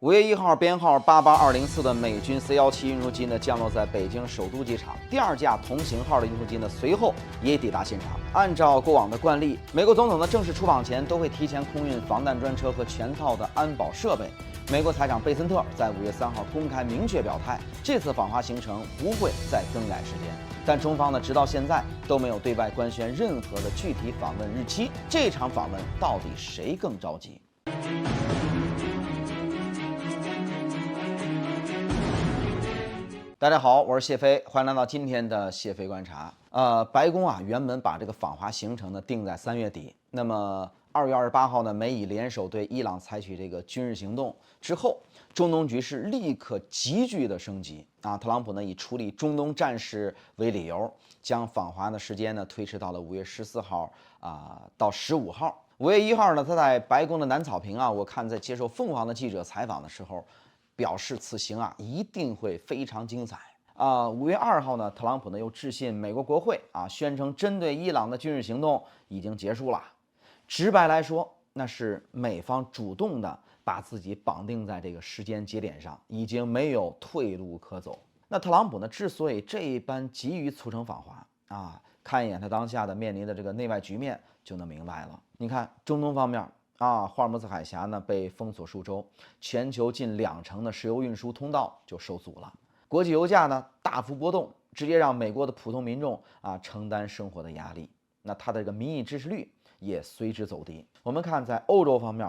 5月1号，编号88204的美军 C-17运输机呢降落在北京首都机场。第二架同型号的运输机呢随后也抵达现场。按照过往的惯例，美国总统的正式出访前都会提前空运防弹专车和全套的安保设备。美国财长贝森特在5月3号公开明确表态，这次访华行程不会再更改时间。但中方呢，直到现在都没有对外官宣任何的具体访问日期。这场访问到底谁更着急？大家好，我是谢飞，欢迎来到今天的谢飞观察。白宫原本把这个访华行程呢定在3月底。那么2月28号呢，美以联手对伊朗采取这个军事行动之后，中东局势立刻急剧的升级特朗普呢以处理中东战事为理由，将访华的时间呢推迟到了5月14号到15号。5月1号呢，他在白宫的南草坪我看在接受凤凰的记者采访的时候，表示此行一定会非常精彩。5月2号呢，特朗普呢又致信美国国会宣称针对伊朗的军事行动已经结束了。直白来说，那是美方主动的把自己绑定在这个时间节点上，已经没有退路可走。那特朗普呢，之所以这一般急于促成访华看一眼他当下的面临的这个内外局面就能明白了。你看中东方面霍尔木兹海峡呢被封锁数周，全球近20%的石油运输通道就受阻了，国际油价呢大幅波动，直接让美国的普通民众承担生活的压力。那他的这个民意支持率也随之走低。我们看在欧洲方面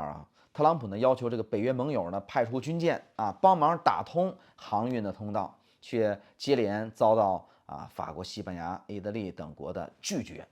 特朗普呢要求这个北约盟友呢派出军舰帮忙打通航运的通道，却接连遭到法国、西班牙、意大利等国的拒绝。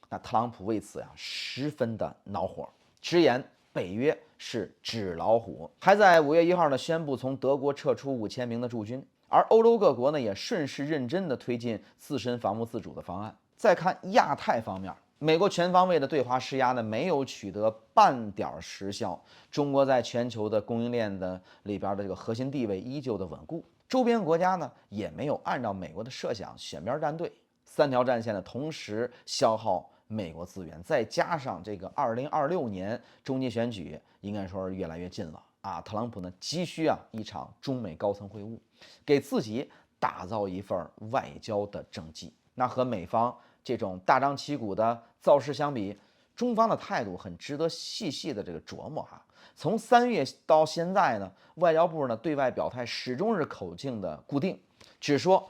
那特朗普为此十分的恼火，直言北约是纸老虎，还在5月1号呢宣布从德国撤出5000名的驻军。而欧洲各国呢也顺势认真地推进自身防务自主的方案。再看亚太方面，美国全方位的对华施压呢没有取得半点实效，中国在全球的供应链的里边的这个核心地位依旧的稳固，周边国家呢也没有按照美国的设想选边站队，三条战线的同时消耗美国资源，再加上这个2026年中期选举应该说是越来越近了特朗普呢急需一场中美高层会晤，给自己打造一份外交的政绩。那和美方这种大张旗鼓的造势相比，中方的态度很值得细细的这个琢磨从3月到现在呢，外交部呢对外表态始终是口径的固定，只说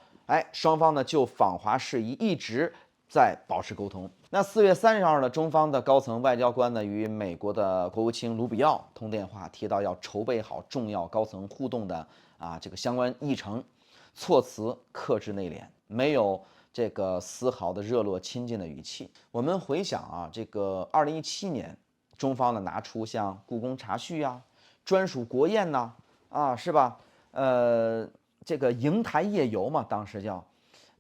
双方呢就访华事宜一直在保持沟通。那4月30号呢，中方的高层外交官呢与美国的国务卿卢比奥通电话，提到要筹备好重要高层互动的这个相关议程，措辞克制内敛，没有这个丝毫的热络亲近的语气。我们回想这个2017年，中方呢拿出像故宫茶叙专属国宴是吧？这个瀛台夜游嘛，当时叫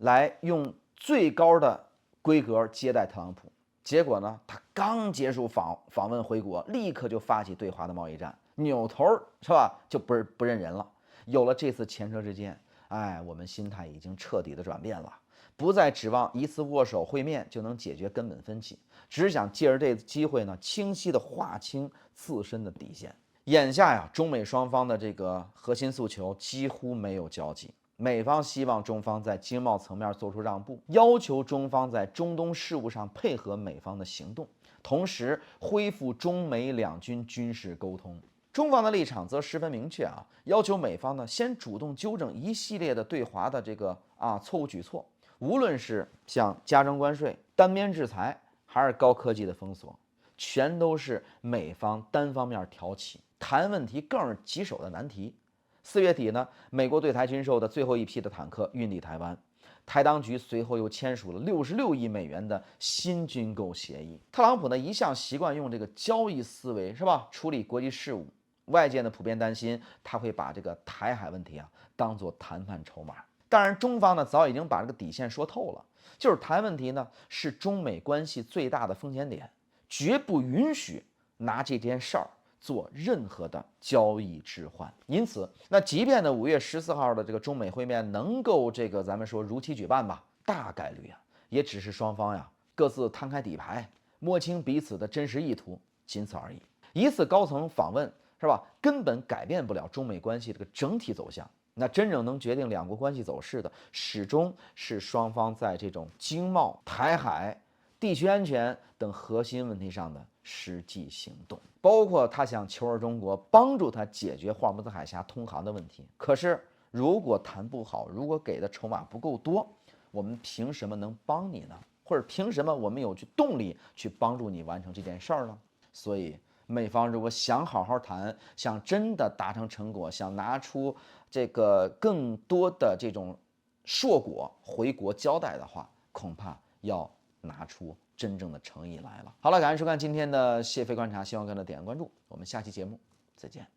来用最高的规格接待特朗普。结果呢，他刚结束访问回国，立刻就发起对华的贸易战，扭头是吧就不认人了。有了这次前车之鉴，我们心态已经彻底的转变了，不再指望一次握手会面就能解决根本分歧，只想借着这次机会呢，清晰的划清自身的底线。眼下中美双方的这个核心诉求几乎没有交集。美方希望中方在经贸层面做出让步，要求中方在中东事务上配合美方的行动，同时恢复中美两军军事沟通。中方的立场则十分明确要求美方呢先主动纠正一系列的对华的这个错误举措，无论是像加征关税、单边制裁，还是高科技的封锁，全都是美方单方面挑起，谈问题更是棘手的难题。4月底呢，美国对台军售的最后一批的坦克运抵台湾，台当局随后又签署了66亿美元的新军购协议。特朗普呢一向习惯用这个交易思维是吧处理国际事务，外界呢普遍担心他会把这个台海问题当作谈判筹码。当然中方呢早已经把这个底线说透了，就是台问题呢是中美关系最大的风险点，绝不允许拿这件事儿做任何的交易置换。因此那即便呢5月14号的这个中美会面能够这个咱们说如期举办吧，大概率也只是双方各自摊开底牌，摸清彼此的真实意图，仅此而已。一次高层访问是吧？根本改变不了中美关系这个整体走向。那真正能决定两国关系走势的，始终是双方在这种经贸、台海、地区安全等核心问题上的实际行动，包括他想求着中国帮助他解决霍尔木兹海峡通航的问题。可是如果谈不好，如果给的筹码不够多，我们凭什么能帮你呢？或者凭什么我们有动力去帮助你完成这件事儿呢？所以美方如果想好好谈，想真的达成成果，想拿出这个更多的这种硕果回国交代的话，恐怕要拿出真正的诚意来了。好了，感谢收看今天的谢飞观察，希望各位点个关注，我们下期节目再见。